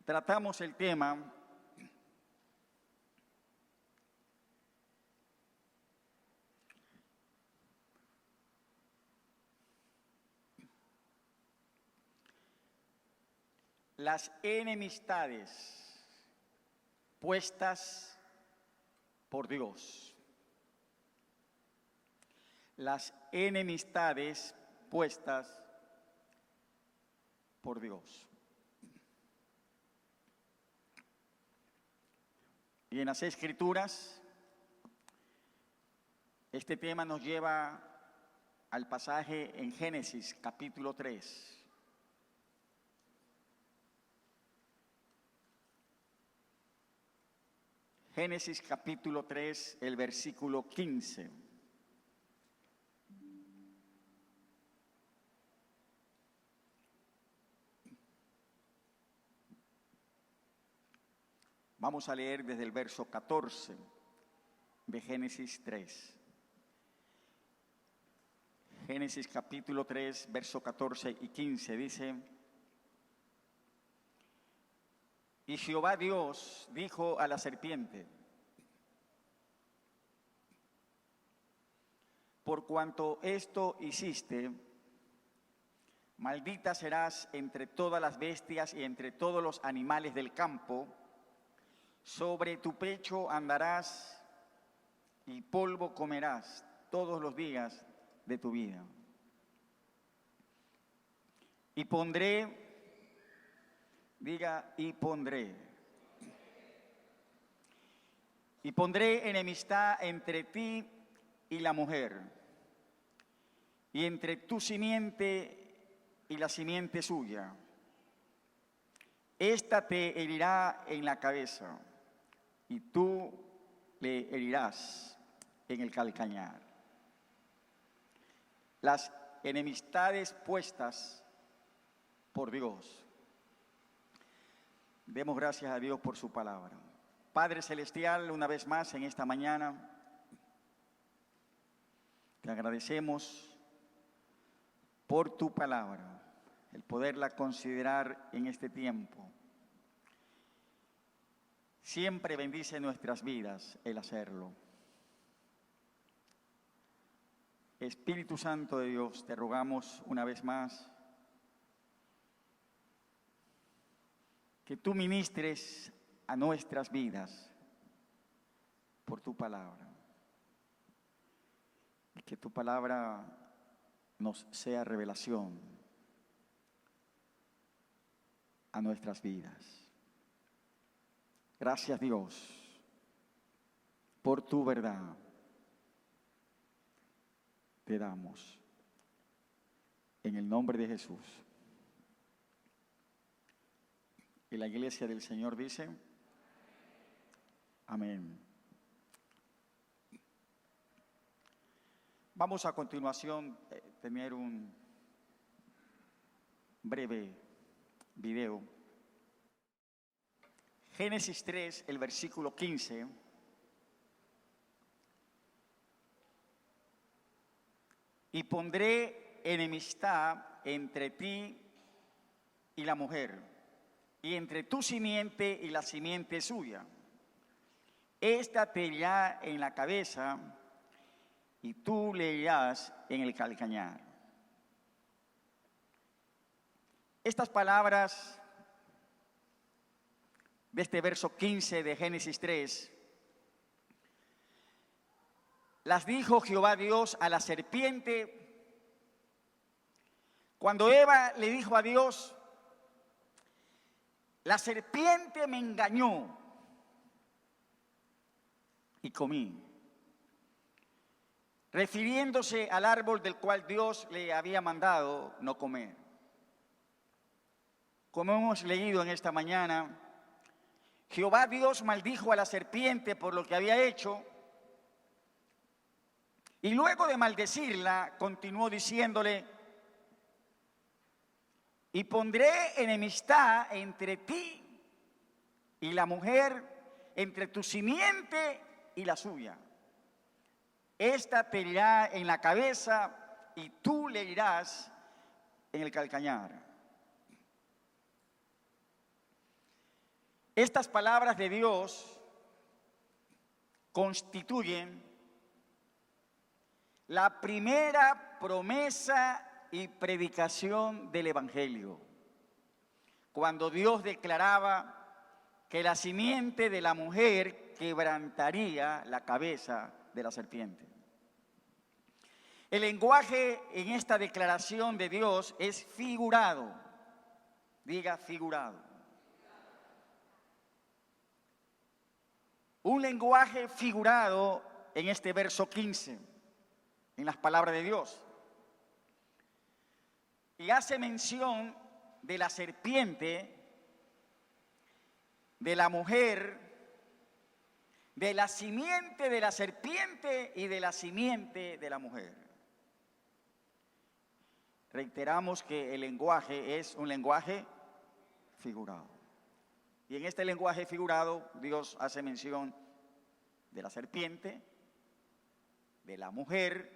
tratamos el tema las enemistades puestas por Dios. Las enemistades puestas por Dios. Y en las Escrituras, este tema nos lleva al pasaje en Génesis capítulo 3. Génesis capítulo 3, el versículo 15. Vamos a leer desde el verso 14 de Génesis 3. Génesis capítulo 3, verso 14 y 15 dice: Y Jehová Dios dijo a la serpiente: por cuanto esto hiciste, maldita serás entre todas las bestias y entre todos los animales del campo. Sobre tu pecho andarás y polvo comerás todos los días de tu vida. Y pondré, diga, y pondré enemistad entre ti y la mujer, y entre tu simiente y la simiente suya. Esta te herirá en la cabeza, y tú le herirás en el calcañar. Las enemistades puestas por Dios. Demos gracias a Dios por su palabra. Padre Celestial, una vez más en esta mañana, te agradecemos por tu palabra, el poderla considerar en este tiempo. Siempre bendice nuestras vidas el hacerlo. Espíritu Santo de Dios, te rogamos una vez más que tú ministres a nuestras vidas por tu palabra. Y que tu palabra nos sea revelación a nuestras vidas. Gracias, Dios, por tu verdad. Te damos en el nombre de Jesús. Y la iglesia del Señor dice: amén. Vamos a continuación tener un breve video. Génesis 3, el versículo 15. Y pondré enemistad entre ti y la mujer, y entre tu simiente y la simiente suya. Esta te herirá en la cabeza, y tú le herirás en el calcañar. Estas palabras de este verso 15 de Génesis 3, las dijo Jehová Dios a la serpiente cuando Eva le dijo a Dios: la serpiente me engañó y comí, refiriéndose al árbol del cual Dios le había mandado no comer. Como hemos leído en esta mañana, Jehová Dios maldijo a la serpiente por lo que había hecho, y luego de maldecirla, continuó diciéndole: y pondré enemistad entre ti y la mujer, entre tu simiente y la suya. Esta te herirá en la cabeza, y tú le herirás en el calcañar. Estas palabras de Dios constituyen la primera promesa y predicación del Evangelio, cuando Dios declaraba que la simiente de la mujer quebrantaría la cabeza de la serpiente. El lenguaje en esta declaración de Dios es figurado. Diga figurado. Un lenguaje figurado en este verso 15, en las palabras de Dios. Y hace mención de la serpiente, de la mujer, de la simiente de la serpiente y de la simiente de la mujer. Reiteramos que el lenguaje es un lenguaje figurado. Y en este lenguaje figurado, Dios hace mención de la serpiente, de la mujer,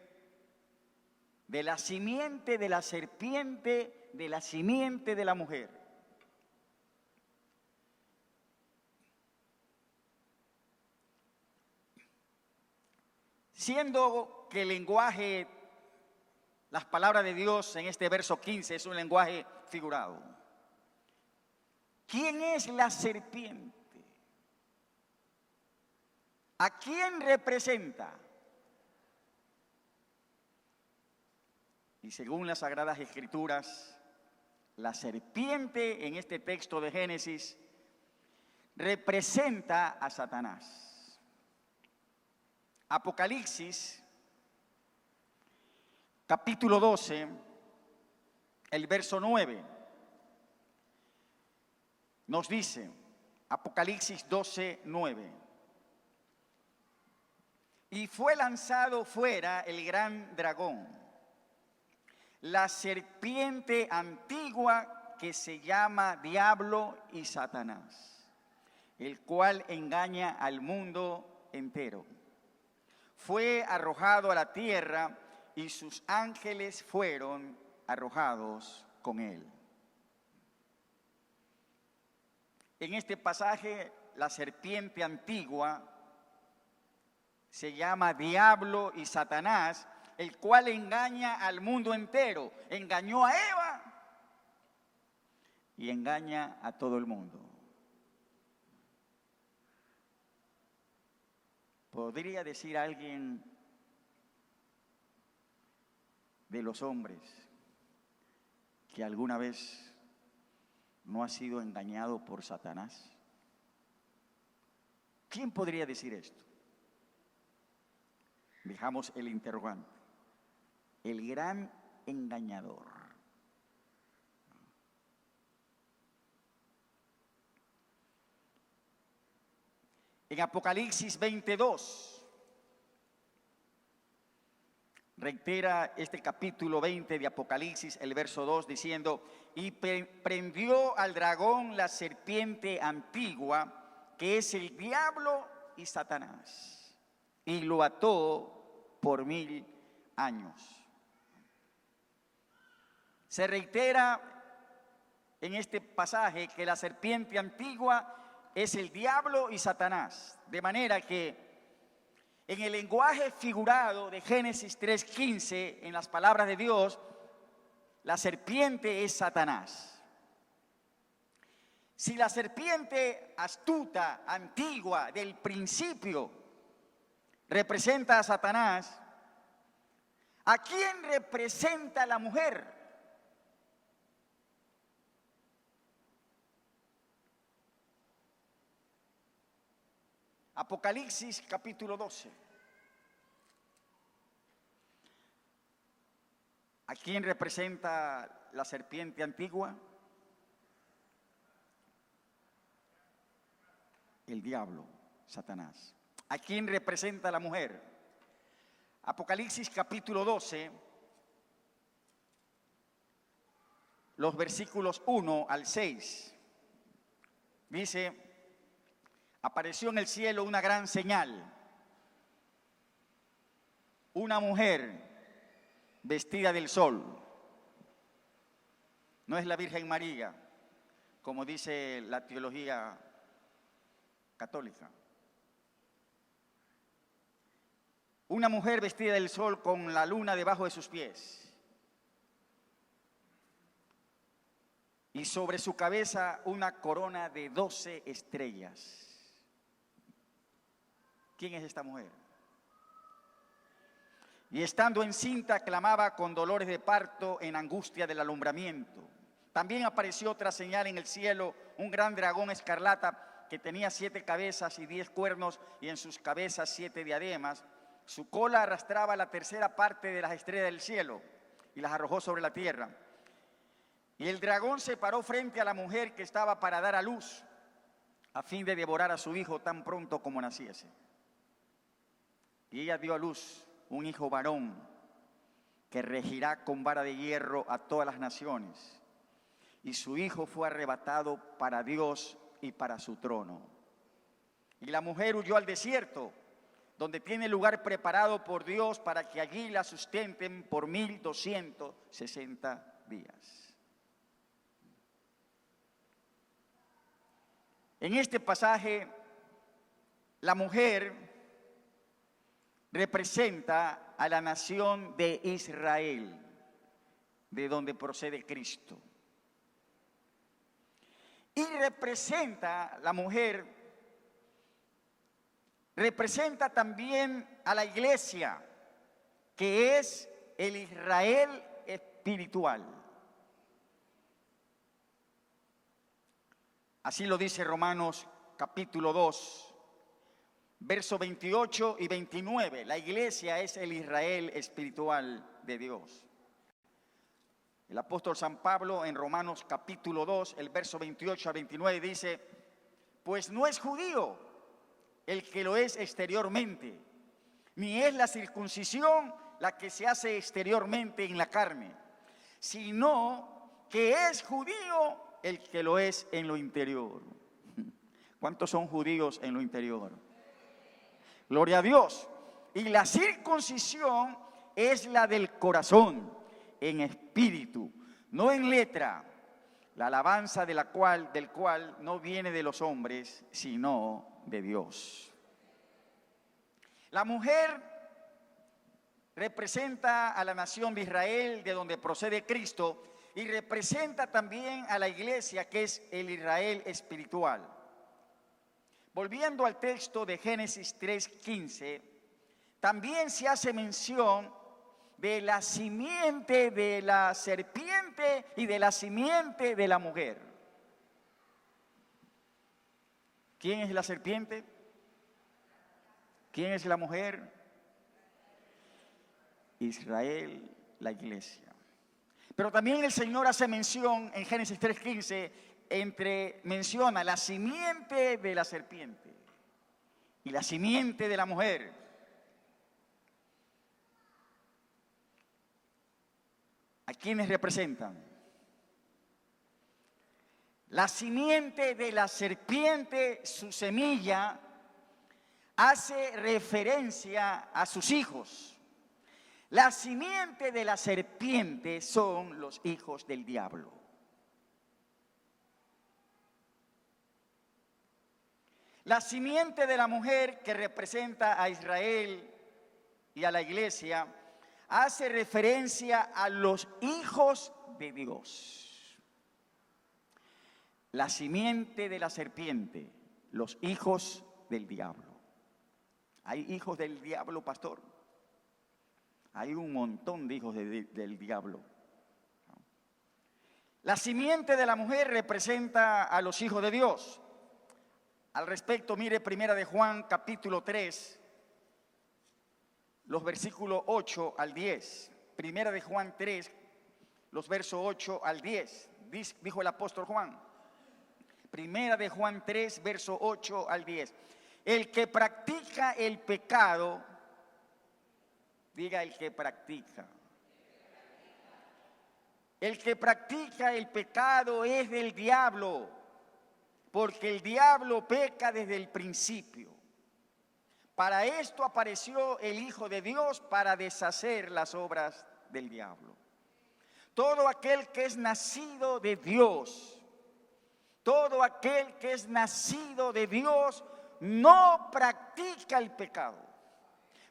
de la simiente de la serpiente, de la simiente de la mujer. Siendo que el lenguaje, las palabras de Dios en este verso 15 es un lenguaje figurado. ¿Quién es la serpiente? ¿A quién representa? Y según las Sagradas Escrituras, la serpiente en este texto de Génesis representa a Satanás. Apocalipsis, capítulo 12, el verso 9, nos dice, Apocalipsis 12, 9, y fue lanzado fuera el gran dragón, la serpiente antigua que se llama Diablo y Satanás, el cual engaña al mundo entero. Fue arrojado a la tierra y sus ángeles fueron arrojados con él. En este pasaje, la serpiente antigua se llama Diablo y Satanás, el cual engaña al mundo entero. Engañó a Eva y engaña a todo el mundo. ¿Podría decir alguien de los hombres que alguna vez no ha sido engañado por Satanás? ¿Quién podría decir esto? Dejamos el interrogante. El gran engañador. En Apocalipsis 22, reitera este capítulo 20 de Apocalipsis, el verso 2, diciendo, y prendió al dragón la serpiente antigua, que es el diablo y Satanás, y lo ató por 1000 años. Se reitera en este pasaje que la serpiente antigua es el diablo y Satanás, de manera que en el lenguaje figurado de Génesis 3:15, en las palabras de Dios, la serpiente es Satanás. Si la serpiente astuta, antigua, del principio, representa a Satanás, ¿a quién representa la mujer? Apocalipsis capítulo 12. ¿A quién representa la serpiente antigua? El diablo, Satanás. ¿A quién representa la mujer? Apocalipsis capítulo 12, los versículos 1 al 6. Dice, apareció en el cielo una gran señal, una mujer vestida del sol. No es la Virgen María, como dice la teología católica. Una mujer vestida del sol con la luna debajo de sus pies. Y sobre su cabeza una corona de 12 estrellas. ¿Quién es esta mujer? Y estando encinta clamaba con dolores de parto en angustia del alumbramiento. También apareció otra señal en el cielo, un gran dragón escarlata que tenía 7 cabezas y 10 cuernos y en sus cabezas 7 diademas. Su cola arrastraba la tercera parte de las estrellas del cielo y las arrojó sobre la tierra. Y el dragón se paró frente a la mujer que estaba para dar a luz, a fin de devorar a su hijo tan pronto como naciese. Y ella dio a luz un hijo varón que regirá con vara de hierro a todas las naciones. Y su hijo fue arrebatado para Dios y para su trono. Y la mujer huyó al desierto, donde tiene lugar preparado por Dios para que allí la sustenten por 1260 días. En este pasaje, la mujer representa a la nación de Israel, de donde procede Cristo. Y representa, la mujer, representa también a la iglesia, que es el Israel espiritual. Así lo dice Romanos capítulo 2, versos 28 y 29. La iglesia es el Israel espiritual de Dios. El apóstol San Pablo en Romanos capítulo 2, el verso 28 a 29 dice: pues no es judío el que lo es exteriormente, ni es la circuncisión la que se hace exteriormente en la carne, sino que es judío el que lo es en lo interior. ¿Cuántos son judíos en lo interior? Gloria a Dios. Y la circuncisión es la del corazón, en espíritu, no en letra, la alabanza del cual no viene de los hombres, sino de Dios. La mujer representa a la nación de Israel, de donde procede Cristo, y representa también a la iglesia, que es el Israel espiritual. Volviendo al texto de Génesis 3:15, también se hace mención de la simiente de la serpiente y de la simiente de la mujer. ¿Quién es la serpiente? ¿Quién es la mujer? Israel, la iglesia. Pero también el Señor hace mención en Génesis 3:15, menciona la simiente de la serpiente y la simiente de la mujer. ¿A quiénes representan? La simiente de la serpiente, su semilla, hace referencia a sus hijos. La simiente de la serpiente son los hijos del diablo. La simiente de la mujer, que representa a Israel y a la iglesia, hace referencia a los hijos de Dios. La simiente de la serpiente, los hijos del diablo. ¿Hay hijos del diablo, pastor? Hay un montón de hijos del diablo. La simiente de la mujer representa a los hijos de Dios. Al respecto, mire Primera de Juan capítulo 3, los versículos 8 al 10. Primera de Juan 3, los versos 8 al 10. Dijo el apóstol Juan. Primera de Juan 3, verso 8 al 10. El que practica el pecado, diga el que practica. El que practica el pecado es del diablo, porque el diablo peca desde el principio. Para esto apareció el Hijo de Dios, para deshacer las obras del diablo. Todo aquel que es nacido de Dios, todo aquel que es nacido de Dios no practica el pecado,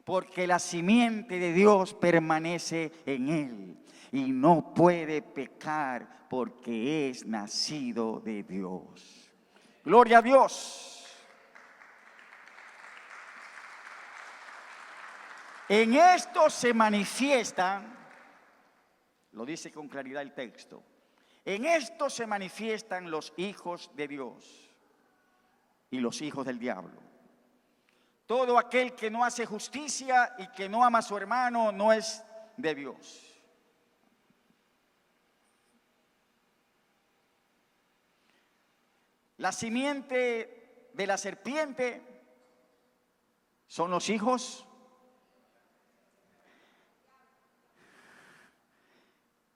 porque la simiente de Dios permanece en él y no puede pecar porque es nacido de Dios. Gloria a Dios. En esto se manifiestan, lo dice con claridad el texto, en esto se manifiestan los hijos de Dios y los hijos del diablo. Todo aquel que no hace justicia y que no ama a su hermano no es de Dios. La simiente de la serpiente son los hijos.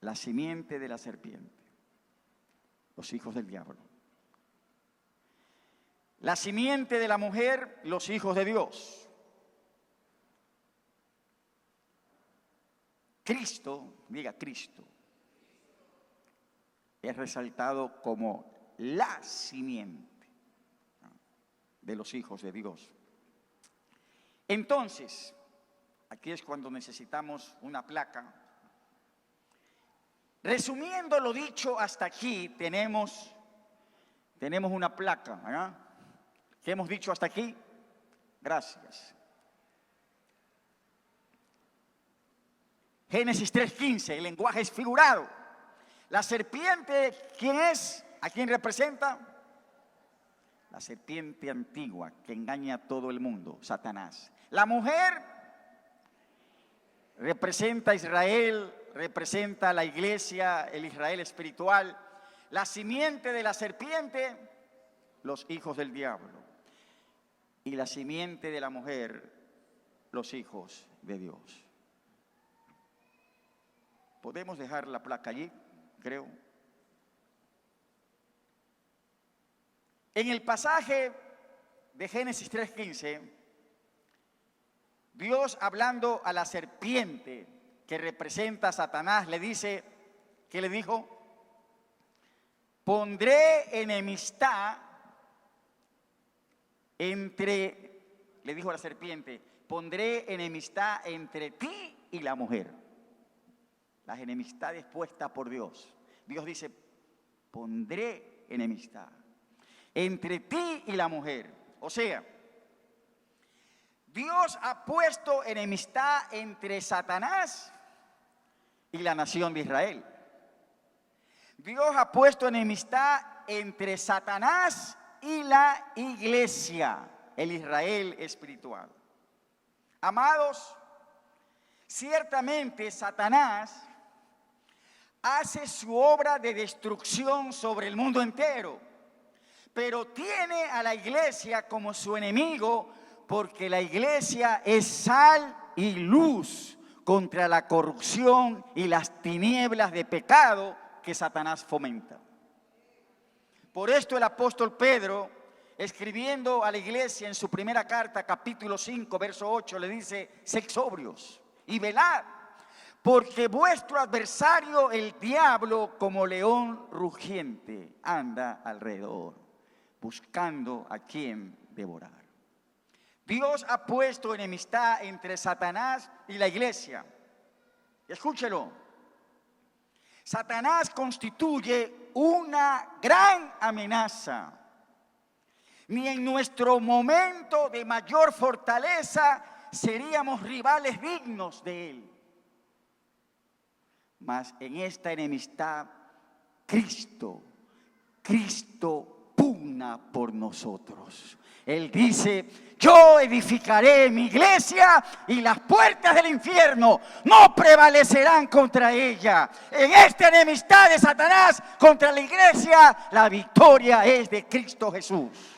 La simiente de la serpiente, los hijos del diablo. La simiente de la mujer, los hijos de Dios. Cristo, diga Cristo, es resaltado como la simiente de los hijos de Dios. Entonces, aquí es cuando necesitamos una placa. Resumiendo lo dicho hasta aquí, tenemos una placa, ¿verdad? ¿Qué hemos dicho hasta aquí? Gracias. Génesis 3:15, el lenguaje es figurado. La serpiente, ¿quién es? ¿A quién representa? La serpiente antigua que engaña a todo el mundo, Satanás. La mujer representa a Israel, representa a la iglesia, el Israel espiritual. La simiente de la serpiente, los hijos del diablo. Y la simiente de la mujer, los hijos de Dios. Podemos dejar la placa allí, creo. En el pasaje de Génesis 3:15, Dios hablando a la serpiente que representa a Satanás, le dice, ¿qué le dijo? Pondré enemistad le dijo a la serpiente, pondré enemistad entre ti y la mujer. Las enemistades puestas por Dios. Dios dice, pondré enemistad entre ti y la mujer. O sea, Dios ha puesto enemistad entre Satanás y la nación de Israel. Dios ha puesto enemistad entre Satanás y la iglesia, el Israel espiritual. Amados, ciertamente Satanás hace su obra de destrucción sobre el mundo entero, pero tiene a la iglesia como su enemigo, porque la iglesia es sal y luz contra la corrupción y las tinieblas de pecado que Satanás fomenta. Por esto el apóstol Pedro, escribiendo a la iglesia en su primera carta, capítulo 5, verso 8, le dice, sed sobrios y velad, porque vuestro adversario, el diablo, como león rugiente, anda alrededor, buscando a quien devorar. Dios ha puesto enemistad entre Satanás y la iglesia. Escúchelo. Satanás constituye una gran amenaza. Ni en nuestro momento de mayor fortaleza seríamos rivales dignos de él. Mas en esta enemistad, Cristo pugna por nosotros. Él dice, yo edificaré mi iglesia y las puertas del infierno no prevalecerán contra ella. En esta enemistad de Satanás contra la iglesia, la victoria es de Cristo Jesús.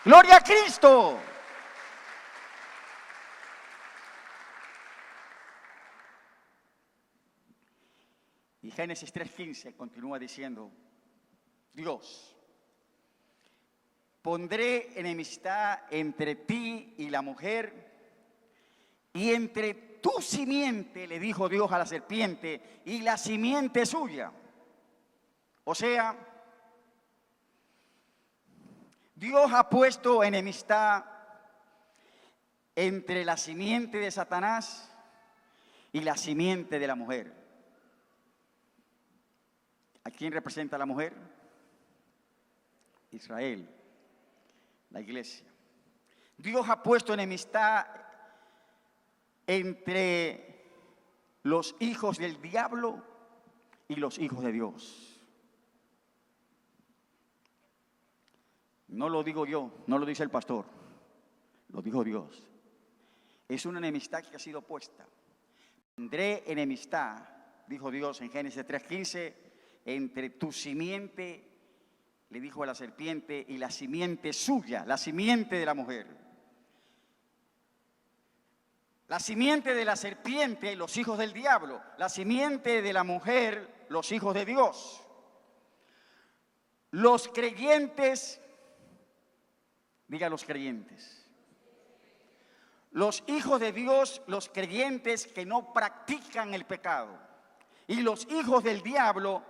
¡Gloria a Cristo! Y Génesis 3:15 continúa diciendo, Dios, pondré enemistad entre ti y la mujer, y entre tu simiente, le dijo Dios a la serpiente, y la simiente suya. O sea, Dios ha puesto enemistad entre la simiente de Satanás y la simiente de la mujer. ¿A quién representa la mujer? Israel, la iglesia. Dios ha puesto enemistad entre los hijos del diablo y los hijos de Dios. No lo digo yo, no lo dice el pastor, lo dijo Dios. Es una enemistad que ha sido puesta. Pondré enemistad, dijo Dios en Génesis 3:15, entre tu simiente, le dijo a la serpiente, y la simiente suya, la simiente de la mujer. La simiente de la serpiente, los hijos del diablo. La simiente de la mujer, los hijos de Dios. Los creyentes, diga los creyentes. Los hijos de Dios, los creyentes que no practican el pecado. Y los hijos del diablo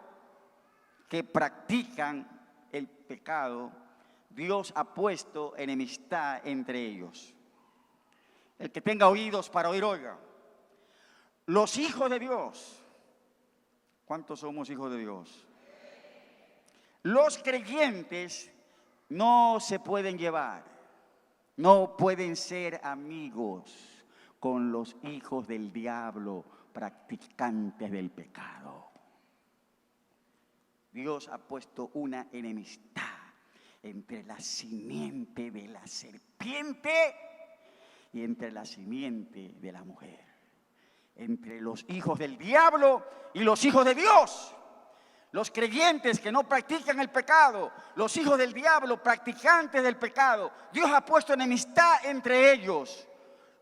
que practican el pecado. Dios ha puesto enemistad entre ellos. El que tenga oídos para oír, oiga. Los hijos de Dios. ¿Cuántos somos hijos de Dios? Los creyentes no se pueden llevar, no pueden ser amigos con los hijos del diablo, practicantes del pecado. Dios ha puesto una enemistad entre la simiente de la serpiente y entre la simiente de la mujer, entre los hijos del diablo y los hijos de Dios. Los creyentes que no practican el pecado, los hijos del diablo, practicantes del pecado. Dios ha puesto enemistad entre ellos.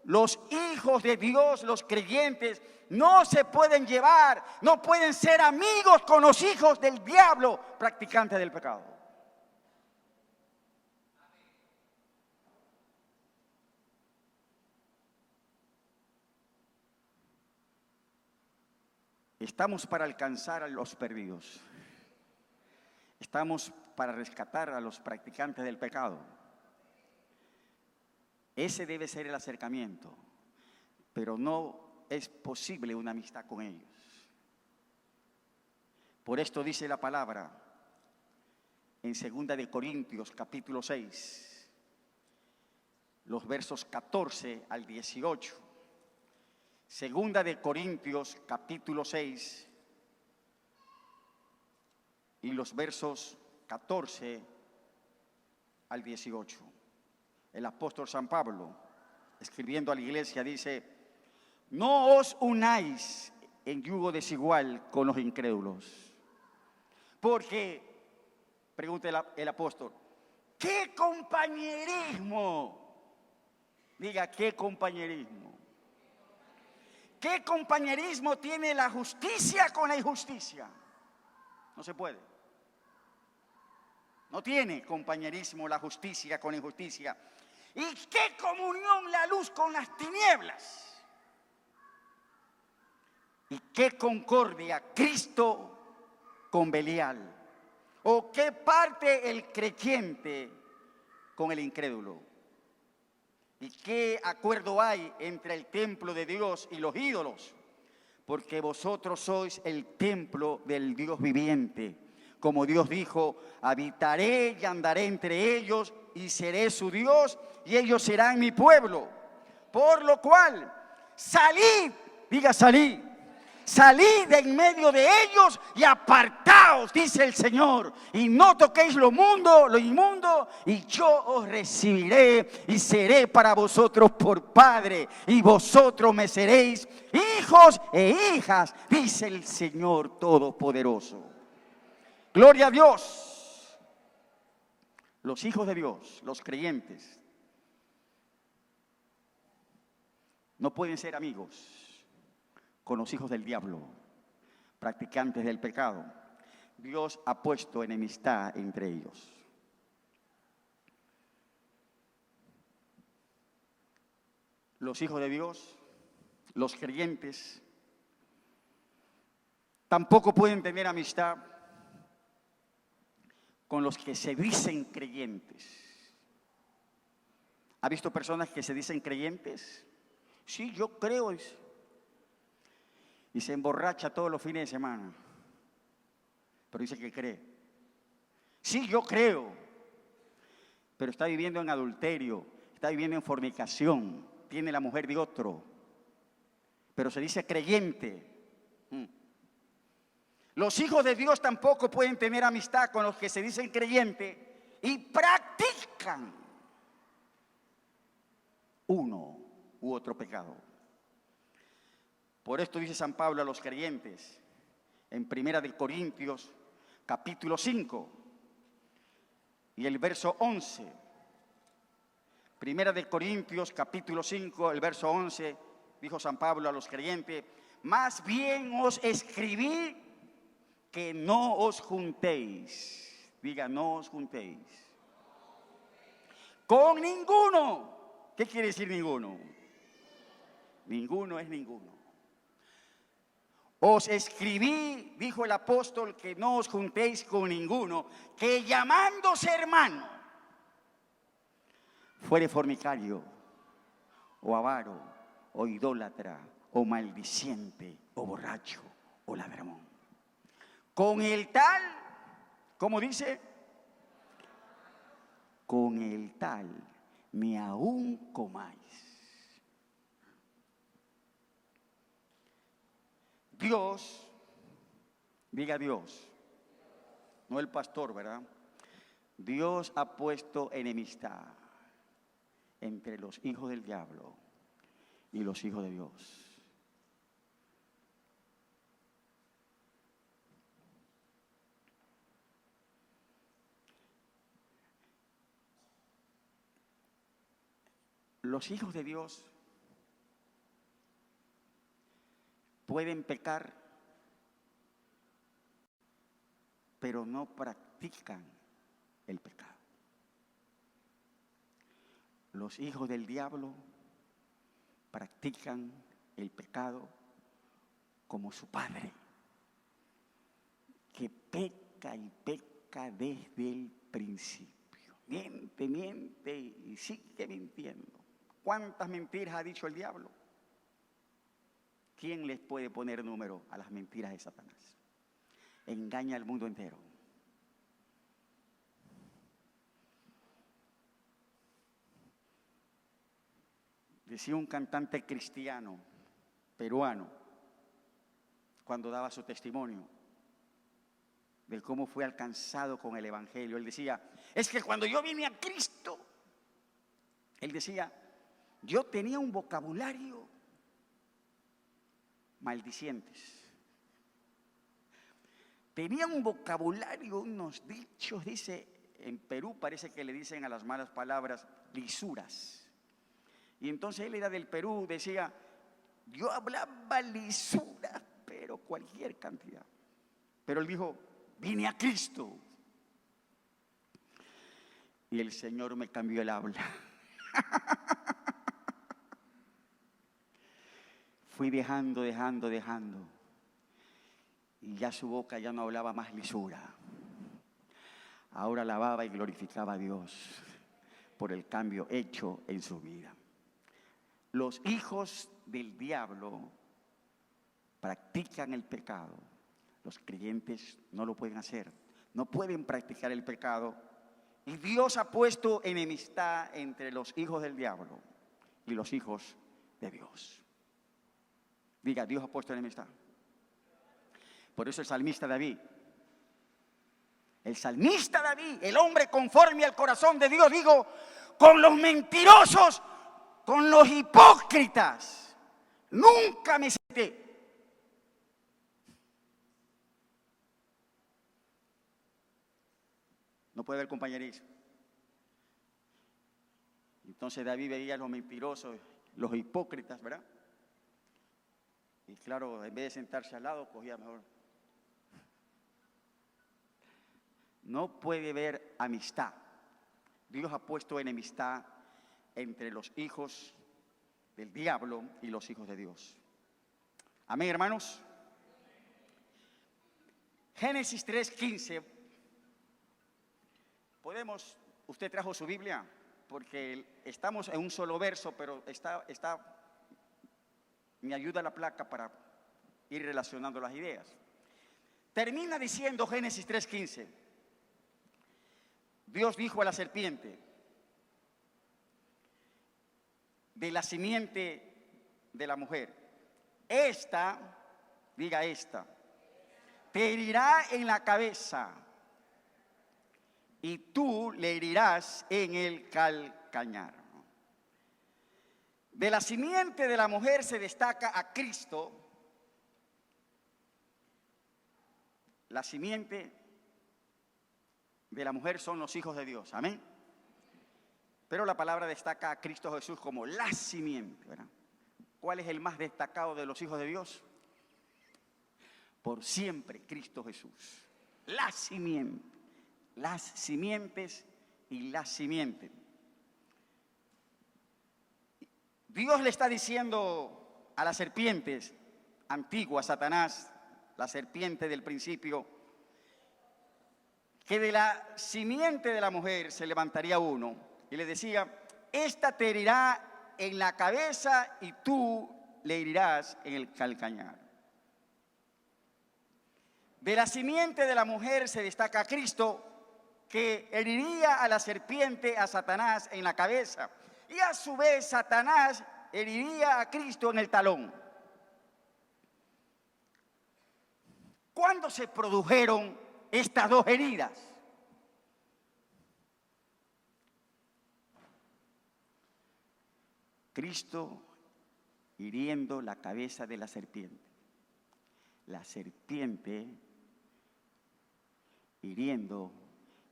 Los hijos de Dios, los creyentes, no se pueden llevar, no pueden ser amigos con los hijos del diablo, practicantes del pecado. Estamos para alcanzar a los perdidos. Estamos para rescatar a los practicantes del pecado. Ese debe ser el acercamiento, pero no es posible una amistad con ellos. Por esto dice la palabra en 2 de Corintios capítulo 6, los versos 14 al 18. Segunda de Corintios capítulo 6 y los versos 14 al 18. El apóstol San Pablo, escribiendo a la iglesia, dice: no os unáis en yugo desigual con los incrédulos. Porque, pregunta el apóstol, ¿qué compañerismo? Diga, ¿qué compañerismo? ¿Qué compañerismo tiene la justicia con la injusticia? No se puede. No tiene compañerismo la justicia con la injusticia. ¿Y qué comunión la luz con las tinieblas? ¿Y qué concordia Cristo con Belial? ¿O qué parte el creyente con el incrédulo? ¿Y qué acuerdo hay entre el templo de Dios y los ídolos? Porque vosotros sois el templo del Dios viviente. Como Dios dijo, habitaré y andaré entre ellos y seré su Dios y ellos serán mi pueblo. Por lo cual, salid, diga salid. Salid de en medio de ellos y apartaos, dice el Señor, y no toquéis lo inmundo, y yo os recibiré y seré para vosotros por Padre, y vosotros me seréis hijos e hijas, dice el Señor Todopoderoso. Gloria a Dios. Los hijos de Dios, los creyentes, no pueden ser amigos con los hijos del diablo, practicantes del pecado. Dios ha puesto enemistad entre ellos. Los hijos de Dios, los creyentes, tampoco pueden tener amistad con los que se dicen creyentes. ¿Ha visto personas que se dicen creyentes? Sí, yo creo. Y se emborracha todos los fines de semana. Pero dice que cree. Sí, yo creo. Pero está viviendo en adulterio, está viviendo en fornicación, tiene la mujer de otro. Pero se dice creyente. Los hijos de Dios tampoco pueden tener amistad con los que se dicen creyente y practican uno u otro pecado. Por esto dice San Pablo a los creyentes en 1 Corintios capítulo 5 y el verso 11. 1 Corintios capítulo 5, el verso 11, dijo San Pablo a los creyentes: más bien os escribí que no os juntéis. Diga, no os juntéis. Con ninguno. ¿Qué quiere decir ninguno? Ninguno es ninguno. Os escribí, dijo el apóstol, que no os juntéis con ninguno, que llamándose hermano, fuere fornicario, o avaro, o idólatra, o maldiciente, o borracho, o ladrón. Con el tal, ¿cómo dice? Con el tal, ni aún comáis. Dios, diga Dios, no el pastor, ¿verdad? Dios ha puesto enemistad entre los hijos del diablo y los hijos de Dios. Los hijos de Dios pueden pecar, pero no practican el pecado. Los hijos del diablo practican el pecado como su padre, que peca y peca desde el principio. Miente, miente y sigue mintiendo. ¿Cuántas mentiras ha dicho el diablo? ¿Quién les puede poner número a las mentiras de Satanás? Engaña al mundo entero. Decía un cantante cristiano peruano cuando daba su testimonio de cómo fue alcanzado con el evangelio. Él decía, es que cuando yo vine a Cristo, él decía, yo tenía un vocabulario maldicientes. Tenía un vocabulario, unos dichos, dice, en Perú parece que le dicen a las malas palabras lisuras. Y entonces él era del Perú, decía, yo hablaba lisuras, pero cualquier cantidad. Pero él dijo, vine a Cristo. Y el Señor me cambió el habla. Fui dejando. Y ya su boca ya no hablaba más lisura. Ahora alababa y glorificaba a Dios por el cambio hecho en su vida. Los hijos del diablo practican el pecado. Los creyentes no lo pueden hacer. No pueden practicar el pecado. Y Dios ha puesto enemistad entre los hijos del diablo y los hijos de Dios. Diga, Dios ha puesto enemistad. Por eso el salmista David, el hombre conforme al corazón de Dios, digo, con los mentirosos, con los hipócritas, nunca me senté. No puede haber compañerismo. Entonces David veía a los mentirosos, los hipócritas, ¿verdad? Y claro, en vez de sentarse al lado, cogía mejor. No puede haber amistad. Dios ha puesto enemistad entre los hijos del diablo y los hijos de Dios. Amén, hermanos. Génesis 3:15. ¿Podemos? ¿Usted trajo su Biblia? porque estamos en un solo verso, pero me ayuda la placa para ir relacionando las ideas. Termina diciendo Génesis 3:15. Dios dijo a la serpiente: de la simiente de la mujer, esta, diga esta, te herirá en la cabeza y tú le herirás en el calcañar. De la simiente de la mujer se destaca a Cristo. La simiente de la mujer son los hijos de Dios, amén. Pero la palabra destaca a Cristo Jesús como la simiente, ¿verdad? ¿Cuál es el más destacado de los hijos de Dios? Por siempre, Cristo Jesús. La simiente, las simientes y la simiente. Dios le está diciendo a las serpientes antiguas, Satanás, la serpiente del principio, que de la simiente de la mujer se levantaría uno y le decía: esta te herirá en la cabeza y tú le herirás en el calcañar. De la simiente de la mujer se destaca a Cristo, que heriría a la serpiente, a Satanás, en la cabeza, y a su vez Satanás heriría a Cristo en el talón. ¿Cuándo se produjeron estas dos heridas? Cristo hiriendo la cabeza de la serpiente hiriendo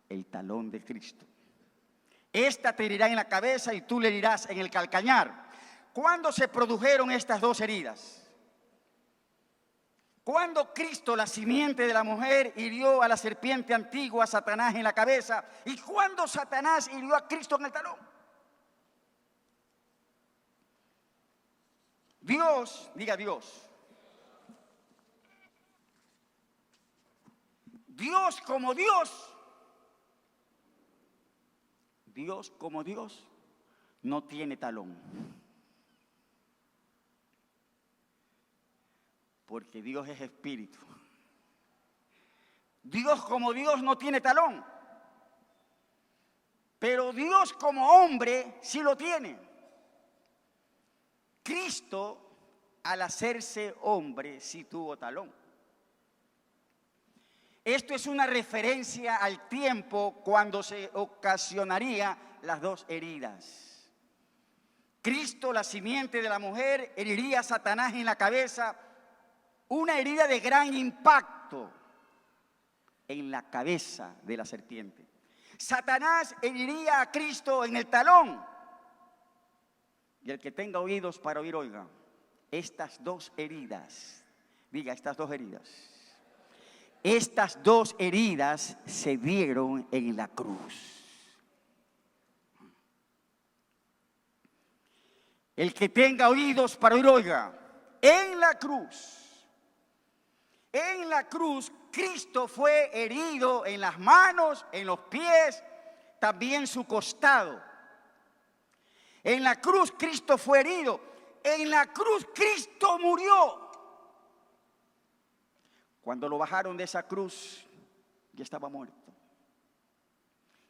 el talón de Cristo. Esta te herirá en la cabeza y tú le herirás en el calcañar. ¿Cuándo se produjeron estas dos heridas? Cuando Cristo, la simiente de la mujer, hirió a la serpiente antigua, Satanás, en la cabeza, y cuando Satanás hirió a Cristo en el talón. Dios, diga Dios. Dios como Dios. Dios como Dios no tiene talón. Porque Dios es espíritu. Dios como Dios no tiene talón. Pero Dios como hombre sí lo tiene. Cristo, al hacerse hombre, sí tuvo talón. Esto es una referencia al tiempo cuando se ocasionaría las dos heridas. Cristo, la simiente de la mujer, heriría a Satanás en la cabeza, una herida de gran impacto en la cabeza de la serpiente. Satanás heriría a Cristo en el talón. Y el que tenga oídos para oír, oiga. Estas dos heridas, diga, estas dos heridas. Estas dos heridas se dieron en la cruz. El que tenga oídos para oír, oiga. En la cruz. En la cruz, Cristo fue herido en las manos, en los pies, también su costado. En la cruz, Cristo fue herido. En la cruz, Cristo murió. Cuando lo bajaron de esa cruz, ya estaba muerto.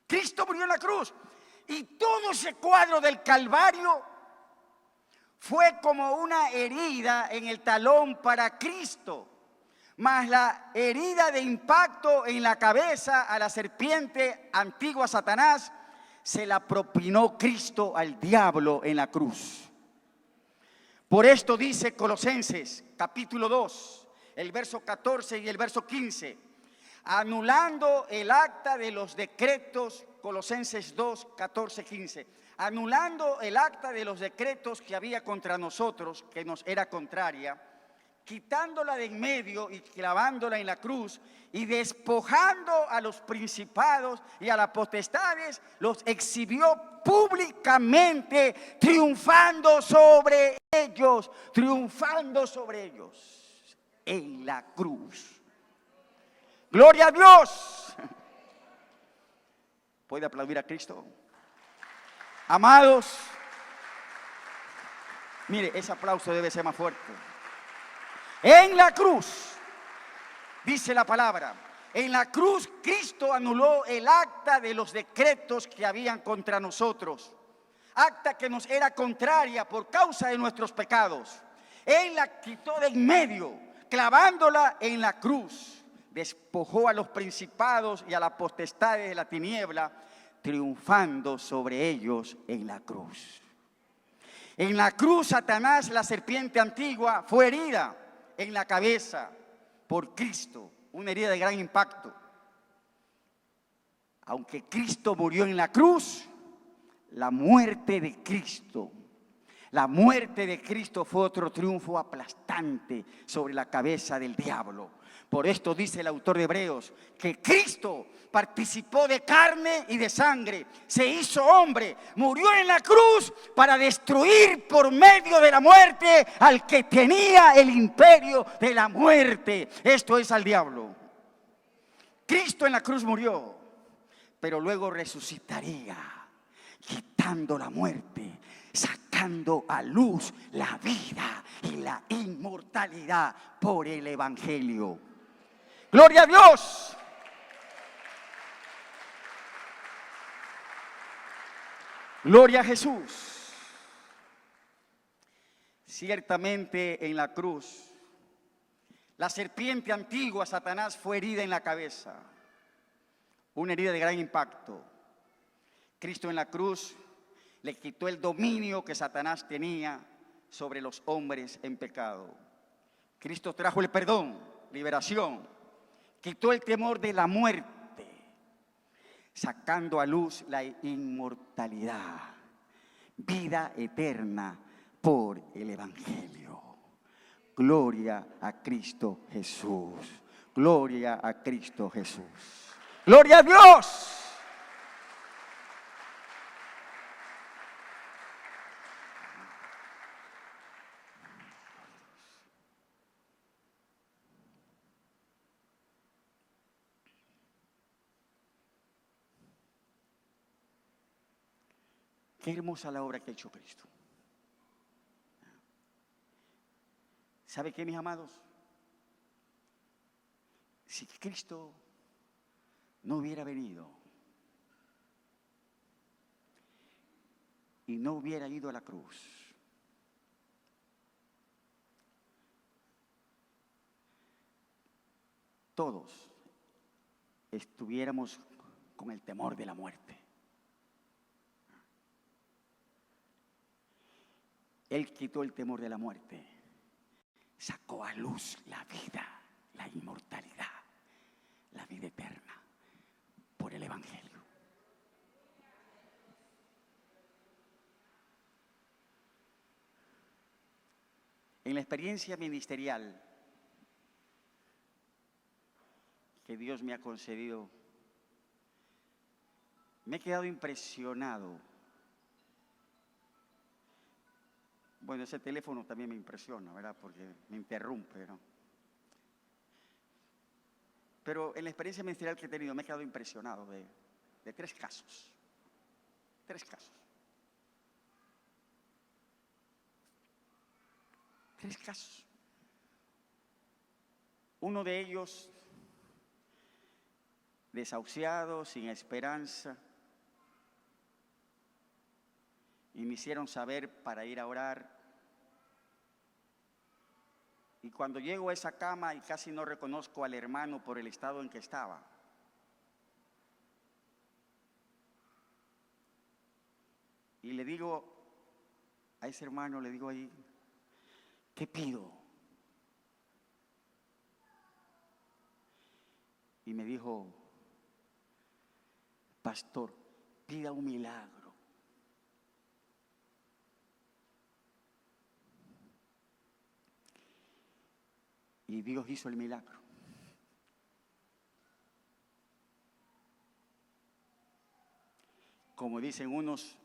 Cristo murió en la cruz. Y todo ese cuadro del Calvario fue como una herida en el talón para Cristo. Más la herida de impacto en la cabeza a la serpiente antigua, Satanás, se la propinó Cristo al diablo en la cruz. Por esto dice Colosenses capítulo 2, el verso 14 y el verso 15, anulando el acta de los decretos, Colosenses 2, 14, 15, anulando el acta de los decretos que había contra nosotros, que nos era contraria, quitándola de en medio y clavándola en la cruz, y despojando a los principados y a las potestades, los exhibió públicamente, triunfando sobre ellos en la cruz. ¡Gloria a Dios! ¿Puede aplaudir a Cristo? Amados, mire, ese aplauso debe ser más fuerte. En la cruz, dice la palabra, en la cruz Cristo anuló el acta de los decretos que habían contra nosotros, acta que nos era contraria por causa de nuestros pecados. Él la quitó de en medio, clavándola en la cruz. Despojó a los principados y a las potestades de la tiniebla, triunfando sobre ellos en la cruz. En la cruz, Satanás, la serpiente antigua, fue herida en la cabeza por Cristo, una herida de gran impacto. Aunque Cristo murió en la cruz, la muerte de Cristo fue otro triunfo aplastante sobre la cabeza del diablo. Por esto dice el autor de Hebreos que Cristo participó de carne y de sangre, se hizo hombre, murió en la cruz para destruir por medio de la muerte al que tenía el imperio de la muerte. Esto es al diablo. Cristo en la cruz murió, pero luego resucitaría, quitando la muerte, sacando a luz la vida y la inmortalidad por el Evangelio. ¡Gloria a Dios! ¡Gloria a Jesús! Ciertamente en la cruz, la serpiente antigua, Satanás, fue herida en la cabeza, una herida de gran impacto. Cristo en la cruz le quitó el dominio que Satanás tenía sobre los hombres en pecado. Cristo trajo el perdón, liberación, quitó el temor de la muerte, sacando a luz la inmortalidad, vida eterna por el Evangelio. Gloria a Cristo Jesús. Gloria a Cristo Jesús. ¡Gloria a Dios! Qué hermosa la obra que ha hecho Cristo. ¿Sabe qué, mis amados? Si Cristo no hubiera venido y no hubiera ido a la cruz, todos estuviéramos con el temor de la muerte. Él quitó el temor de la muerte, sacó a luz la vida, la inmortalidad, la vida eterna por el Evangelio. En la experiencia ministerial que Dios me ha concedido, me he quedado impresionado. Bueno, ese teléfono también me impresiona, ¿verdad? Porque me interrumpe, ¿no? Pero en la experiencia ministerial que he tenido me he quedado impresionado de tres casos. Tres casos. Tres casos. Uno de ellos desahuciado, sin esperanza, y me hicieron saber para ir a orar. Y cuando llego a esa cama y casi no reconozco al hermano por el estado en que estaba. Y le digo a ese hermano, le digo ahí, ¿qué pido? Y me dijo, pastor, pida un milagro. Y Dios hizo el milagro. Como dicen unos,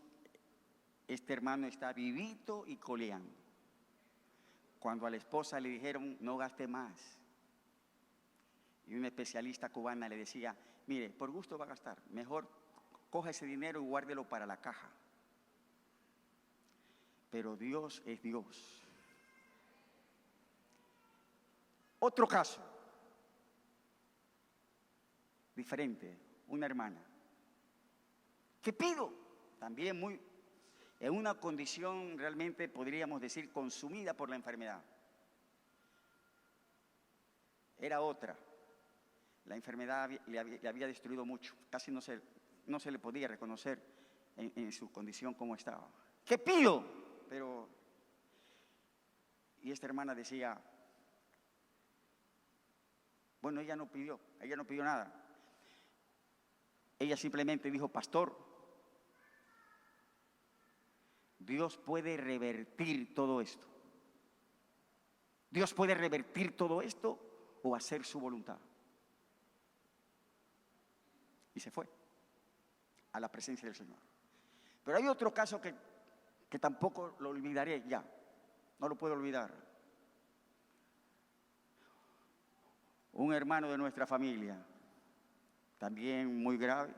este hermano está vivito y coleando. Cuando a la esposa le dijeron, no gaste más. Y una especialista cubana le decía, mire, por gusto va a gastar, mejor coja ese dinero y guárdelo para la caja. pero Dios es Dios. Otro caso, diferente, una hermana, que pido, también muy, en una condición realmente podríamos decir consumida por la enfermedad. Era otra, la enfermedad le había destruido mucho, casi no se le podía reconocer en su condición como estaba. ¿Qué pido? Pero, y esta hermana decía, bueno, ella no pidió nada. Ella simplemente dijo, pastor, Dios puede revertir todo esto. Dios puede revertir todo esto o hacer su voluntad. Y se fue a la presencia del Señor. Pero hay otro caso que tampoco lo olvidaré ya, no lo puedo olvidar. Un hermano de nuestra familia, también muy grave.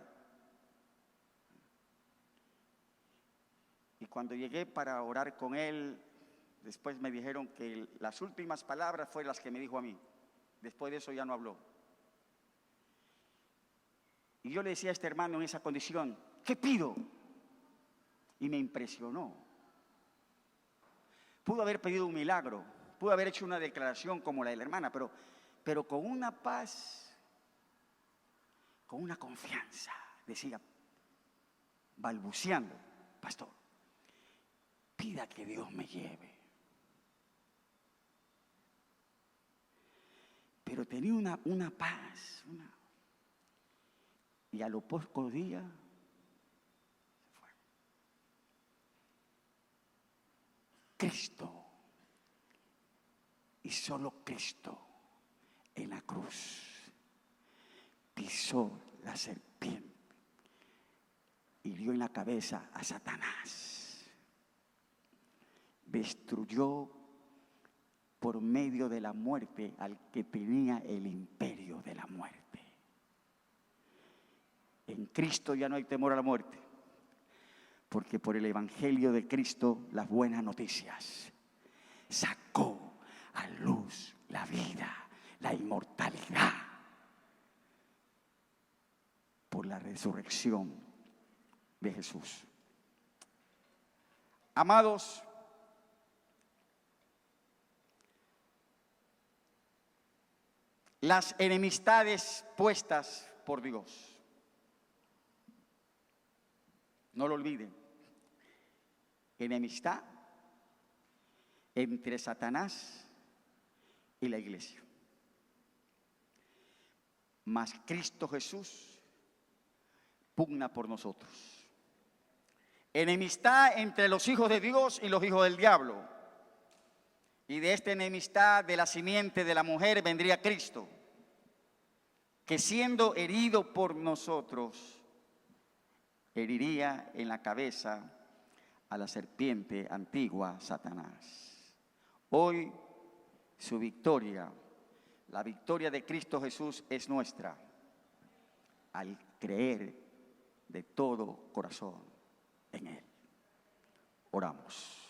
Y cuando llegué para orar con él, después me dijeron que las últimas palabras fueron las que me dijo a mí. Después de eso ya no habló. Y yo le decía a este hermano en esa condición, ¿qué pido? Y me impresionó. Pudo haber pedido un milagro, pudo haber hecho una declaración como la de la hermana, pero con una paz, con una confianza, decía, balbuceando, pastor, pida que Dios me lleve. Pero tenía una paz, y a los pocos días se fue. Cristo, y solo Cristo en la cruz pisó la serpiente, hirió en la cabeza a Satanás, destruyó por medio de la muerte al que tenía el imperio de la muerte. En Cristo ya no hay temor a la muerte, porque por el evangelio de Cristo, las buenas noticias, sacó a luz la vida, la inmortalidad, por la resurrección de Jesús. Amados, las enemistades puestas por Dios, no lo olviden, enemistad entre Satanás y la iglesia. Mas Cristo Jesús pugna por nosotros. Enemistad entre los hijos de Dios y los hijos del diablo. Y de esta enemistad de la simiente de la mujer vendría Cristo, que siendo herido por nosotros, heriría en la cabeza a la serpiente antigua, Satanás. Hoy su victoria, la victoria de Cristo Jesús es nuestra, al creer de todo corazón en Él. Oramos.